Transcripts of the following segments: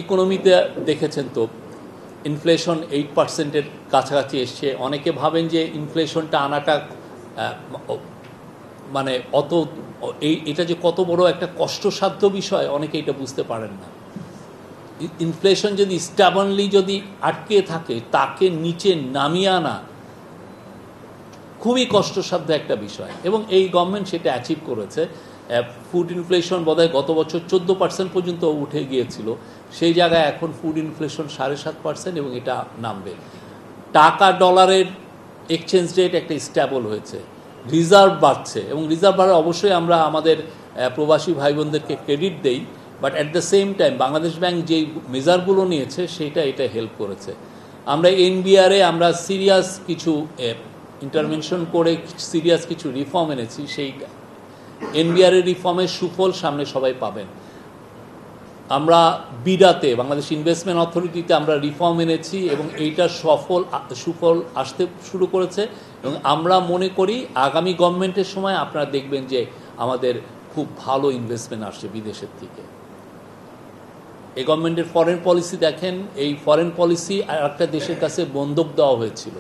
ইকোনমিতে দেখেছেন তো ইনফ্লেশন 8%-এর কাছাকাছি এসছে। অনেকে ভাবেন যে ইনফ্লেশনটা আনাটা মানে এটা যে কত বড় একটা কষ্টসাধ্য বিষয়, অনেকে এটা বুঝতে পারেন না। ইনফ্লেশন যদি স্টাবনলি যদি আটকে থাকে, তাকে নিচে নামিয়ে আনা খুবই কষ্টসাধ্য একটা বিষয়, এবং এই গভর্নমেন্ট সেটা অ্যাচিভ করেছে। ফুড ইনফ্লেশন বোধহয় গত বছর 14% পর্যন্ত উঠে গিয়েছিল, সেই জায়গায় এখন ফুড ইনফ্লেশন 7.5%, এবং এটা নামবে। টাকা ডলারের এক্সচেঞ্জ রেট একটা স্ট্যাবল হয়েছে, রিজার্ভ বাড়ছে, এবং রিজার্ভ বাড়ে অবশ্যই আমরা আমাদের প্রবাসী ভাই বোনদেরকে ক্রেডিট দেই, but at the same time Bangladesh bank যেই মেজারগুলো নিয়েছে এটা হেল্প করেছে। আমরা এনবিআরে আমরা সিরিয়াস কিছু ইন্টারভেনশন করে সিরিয়াস কিছু রিফর্ম এনেছি, সেই এনবিআরের রিফর্মের সুফল সামনে সবাই পাবেন। আমরা বিডাতে বাংলাদেশ ইনভেস্টমেন্ট অথরিটিতে আমরা রিফর্ম এনেছি, এবং এইটার সুফল আসতে শুরু করেছে, এবং আমরা মনে করি আগামী গভর্নমেন্টের সময় আপনারা দেখবেন যে আমাদের খুব ভালো ইনভেস্টমেন্ট আসছে বিদেশের থেকে। এই গভর্নমেন্টের ফরেন পলিসি দেখেন, এই ফরেন পলিসি আর একটা দেশের কাছে বন্ধক দেওয়া হয়েছিল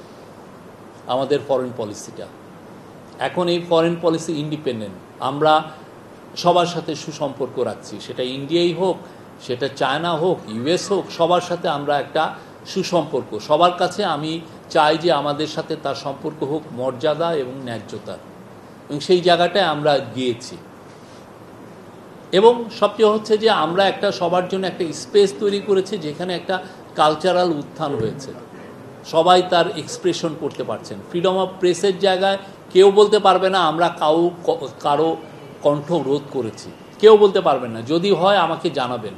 আমাদের ফরেন পলিসিটা। এখন এই ফরেন পলিসি ইন্ডিপেন্ডেন্ট, আমরা সবার সাথে সুসম্পর্ক রাখছি, সেটা ইন্ডিয়াই হোক, সেটা চায়না হোক, ইউএস হোক, সবার সাথে আমরা একটা সুসম্পর্ক। সবার কাছে আমি চাই যে আমাদের সাথে তার সম্পর্ক হোক মর্যাদা এবং ন্যায্যতার, এবং সেই জায়গাটায় আমরা গিয়েছি। এবং সবচেয়ে হচ্ছে যে আমরা একটা সবার জন্য একটা স্পেস তৈরি করেছি, যেখানে একটা কালচারাল উত্থান হয়েছে, সবাই তার এক্সপ্রেশন করতে পারছেন। ফ্রিডম অফ প্রেসের জায়গায় কেউ বলতে পারবে না আমরা কারো কণ্ঠ রোধ করেছি, কেউ বলতে পারবেন না। যদি হয় আমাকে জানাবেন।